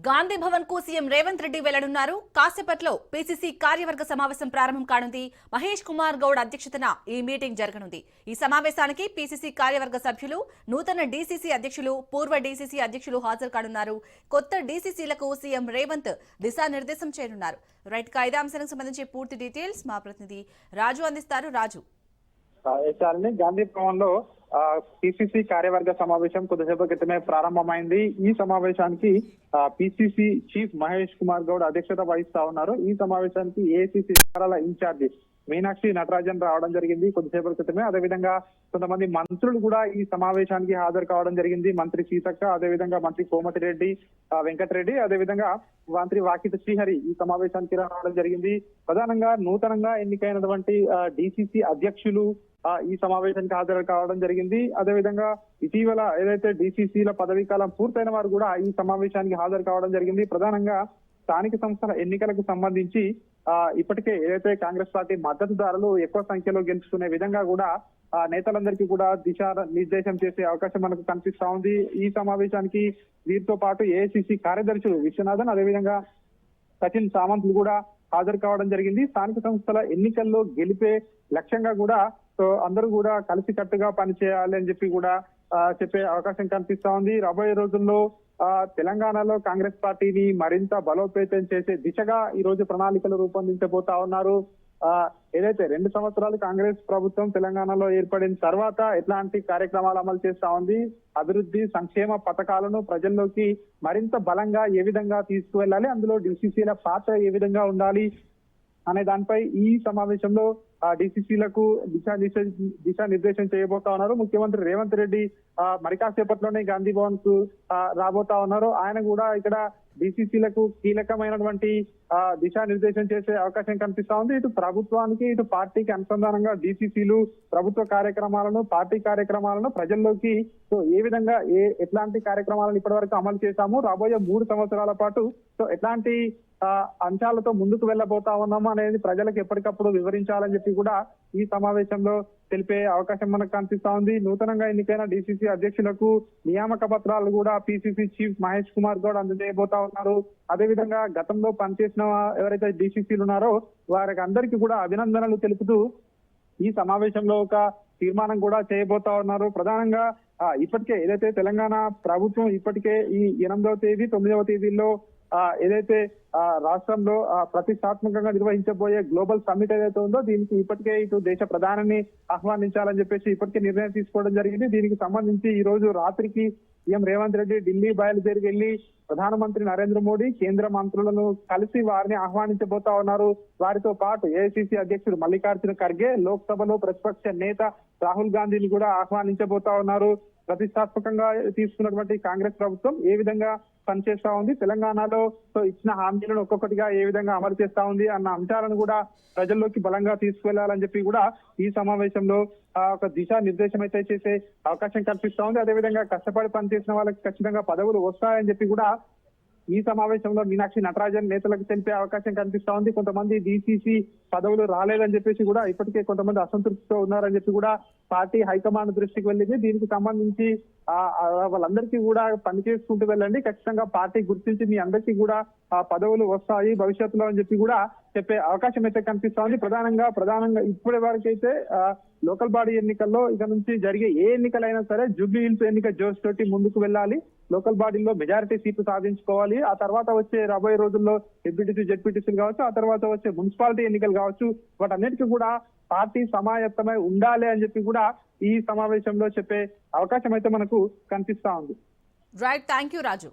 గాంధీ భవన్ కు సీఎం రేవంత్ రెడ్డి వెళ్లనున్నారు. కాసేపట్లో పీసీసీ కార్యవర్గ సమావేశం ప్రారంభం కానుంది. మహేష్ కుమార్ గౌడ్ అధ్యక్షతన ఈ మీటింగ్ జరగనుంది. ఈ సమావేశానికి పీసీసీ కార్యవర్గ సభ్యులు, నూతన డీసీసీ అధ్యక్షులు, పూర్వ డీసీసీ అధ్యక్షులు హాజరు కానున్నారు. కొత్త డీసీసీలకు సీఎం రేవంత్ దిశానిర్దేశం చేయనున్నారు. రైట్ గా ఇదే అంశానికి సంబంధించి పూర్తి డీటెయిల్స్ మా ప్రతినిధి రాజు అందిస్తారు. రాజు, గాంధీ భవన్ లో పిసిసి కార్యవర్గ సమావేశం కొద్దిసేపు క్రితమే ప్రారంభమైంది. ఈ సమావేశానికి పిసిసి చీఫ్ మహేష్ కుమార్ గౌడ్ అధ్యక్షత వహిస్తా ఉన్నారు. ఈ సమావేశానికి ఏఐసిసి ఇన్ఛార్జి మీనాక్షి నటరాజన్ రావడం జరిగింది కొద్దిసేపటి క్రితమే. అదేవిధంగా కొంతమంది మంత్రులు కూడా ఈ సమావేశానికి హాజరు కావడం జరిగింది. మంత్రి సీతక్క, అదేవిధంగా మంత్రి కోమటిరెడ్డి వెంకటరెడ్డి, అదేవిధంగా మంత్రి వాకిటి శ్రీహరి ఈ సమావేశానికి రావడం జరిగింది. ప్రధానంగా నూతనంగా ఎన్నికైనటువంటి డిసిసి అధ్యక్షులు ఈ సమావేశానికి హాజరు కావడం జరిగింది. అదేవిధంగా ఇటీవల ఏదైతే డిసిసిల పదవీ కాలం పూర్తయిన వారు కూడా ఈ సమావేశానికి హాజరు కావడం జరిగింది. ప్రధానంగా స్థానిక సంస్థల ఎన్నికలకు సంబంధించి ఇప్పటికే ఏదైతే కాంగ్రెస్ పార్టీ మద్దతుదారులు ఎక్కువ సంఖ్యలో గెలుచుకునే విధంగా కూడా నేతలందరికీ కూడా దిశా నిర్దేశం చేసే అవకాశం మనకు కనిపిస్తా ఉంది. ఈ సమావేశానికి వీరితో పాటు ఏఐసిసి కార్యదర్శులు విశ్వనాథన్, అదేవిధంగా సచిన్ సామంత్లు కూడా హాజరు కావడం జరిగింది. స్థానిక సంస్థల ఎన్నికల్లో గెలిపే లక్ష్యంగా కూడా అందరూ కూడా కలిసికట్టుగా పనిచేయాలి అని చెప్పి కూడా చెప్పే అవకాశం కనిపిస్తా ఉంది. రాబోయే రోజుల్లో తెలంగాణలో కాంగ్రెస్ పార్టీని మరింత బలోపేతం చేసే దిశగా ఈ రోజు ప్రణాళికలు రూపొందించబోతా ఉన్నారు. ఏదైతే 2 సంవత్సరాలు కాంగ్రెస్ ప్రభుత్వం తెలంగాణలో ఏర్పడిన తర్వాత ఎట్లాంటి కార్యక్రమాలు అమలు చేస్తా ఉంది, అభివృద్ధి సంక్షేమ పథకాలను ప్రజల్లోకి మరింత బలంగా ఏ విధంగా తీసుకువెళ్ళాలి, అందులో డిసిసిల పాత్ర ఏ విధంగా ఉండాలి అనే దానిపై ఈ సమావేశంలో డిసిసిలకు దిశానిర్దేశం చేయబోతా ఉన్నారు. ముఖ్యమంత్రి రేవంత్ రెడ్డి మరి కాసేపట్లోనే గాంధీ భవన్ కు రాబోతా ఉన్నారు. ఆయన కూడా ఇక్కడ డిసిసిలకు కీలకమైనటువంటి దిశానిర్దేశం చేసే అవకాశం కనిపిస్తా ఉంది. ఇటు ప్రభుత్వానికి ఇటు పార్టీకి అనుసంధానంగా డిసిసిలు ప్రభుత్వ కార్యక్రమాలను, పార్టీ కార్యక్రమాలను ప్రజల్లోకి ఏ విధంగా ఎట్లాంటి కార్యక్రమాలను ఇప్పటివరకు అమలు చేశాము, రాబోయే 3 సంవత్సరాల పాటు ఎట్లాంటి అంశాలతో ముందుకు వెళ్ళబోతా ఉన్నాము అనేది ప్రజలకు ఎప్పటికప్పుడు వివరించాలని చెప్పి కూడా ఈ సమావేశంలో తెలిపే అవకాశం మనకు కనిపిస్తా ఉంది. నూతనంగా ఎన్నికైన డిసిసి అధ్యక్షులకు నియామక పత్రాలు కూడా పిసిసి చీఫ్ మహేష్ కుమార్ గౌడ్ అందజేయబోతా ఉన్నారు. అదేవిధంగా గతంలో పనిచేసిన ఎవరైతే డిసిసిలు ఉన్నారో వారికి అందరికీ కూడా అభినందనలు తెలుపుతూ ఈ సమావేశంలో ఒక తీర్మానం కూడా చేయబోతా ఉన్నారు. ప్రధానంగా ఇప్పటికే ఏదైతే తెలంగాణ ప్రభుత్వం ఇప్పటికే ఈ 8వ తేదీ 9వ తేదీల్లో ఏదైతే రాష్ట్రంలో ప్రతిష్టాత్మకంగా నిర్వహించబోయే గ్లోబల్ సమ్మిట్ ఏదైతే ఉందో దీనికి ఇప్పటికే ఇటు దేశ ప్రధానిని ఆహ్వానించాలని చెప్పేసి ఇప్పటికే నిర్ణయం తీసుకోవడం జరిగింది. దీనికి సంబంధించి ఈ రోజు రాత్రికి సీఎం రేవంత్ రెడ్డి ఢిల్లీ బయలుదేరి వెళ్లి ప్రధానమంత్రి నరేంద్ర మోడీ కేంద్ర మంత్రులను కలిసి వారిని ఆహ్వానించబోతా ఉన్నారు. వారితో పాటు ఏఐసిసి అధ్యక్షుడు మల్లికార్జున ఖర్గే, లోక్సభలో ప్రతిపక్ష నేత రాహుల్ గాంధీని కూడా ఆహ్వానించబోతా ఉన్నారు. ప్రతిష్టాత్మకంగా తీసుకున్నటువంటి కాంగ్రెస్ ప్రభుత్వం ఏ విధంగా పనిచేస్తా ఉంది, తెలంగాణలో ఇచ్చిన హామీలను ఒక్కొక్కటిగా ఏ విధంగా అమలు చేస్తా ఉంది అన్న అంశాలను కూడా ప్రజల్లోకి బలంగా తీసుకువెళ్లాలని చెప్పి కూడా ఈ సమావేశంలో ఒక దిశా నిర్దేశం అయితే చేసే అవకాశం కల్పిస్తా ఉంది. అదేవిధంగా కష్టపడి పనిచేసిన వాళ్ళకి ఖచ్చితంగా పదవులు వస్తాయని చెప్పి కూడా ఈ సమావేశంలో మీనాక్షి నటరాజన్ నేతలకు తెలిపే అవకాశం కనిపిస్తా ఉంది. కొంతమంది డిసిసి పదవులు రాలేదని చెప్పేసి కూడా ఇప్పటికే కొంతమంది అసంతృప్తితో ఉన్నారని చెప్పి కూడా పార్టీ హైకమాండ్ దృష్టికి వెళ్ళింది. దీనికి సంబంధించి వాళ్ళందరికీ కూడా పనిచేసుకుంటూ వెళ్ళండి, ఖచ్చితంగా పార్టీ గుర్తించి మీ అందరికీ కూడా పదవులు వస్తాయి భవిష్యత్తులో అని చెప్పి కూడా చెప్పే అవకాశం అయితే కనిపిస్తా ఉంది. ప్రధానంగా ఇప్పటి వరకు అయితే లోకల్ బాడీ ఎన్నికల్లో ఇక నుంచి జరిగే ఏ ఎన్నికలైనా సరే జూబ్లీ హిల్స్ ఎన్నిక జోష్ తోటి ముందుకు వెళ్ళాలి, లోకల్ బాడీలో మెజారిటీ సీట్లు సాధించుకోవాలి. ఆ తర్వాత వచ్చే రాబోయే రోజుల్లో ఎంపీటీసీ జెడ్పీటీసీలు కావచ్చు, ఆ తర్వాత వచ్చే మున్సిపాలిటీ ఎన్నికలు కావచ్చు, వాటన్నిటికీ కూడా పార్టీ సమాయత్తమై ఉండాలి అని చెప్పి కూడా ఈ సమావేశంలో చెప్పే అవకాశం అయితే మనకు కనిపిస్తా ఉంది. Right, thank you Raju.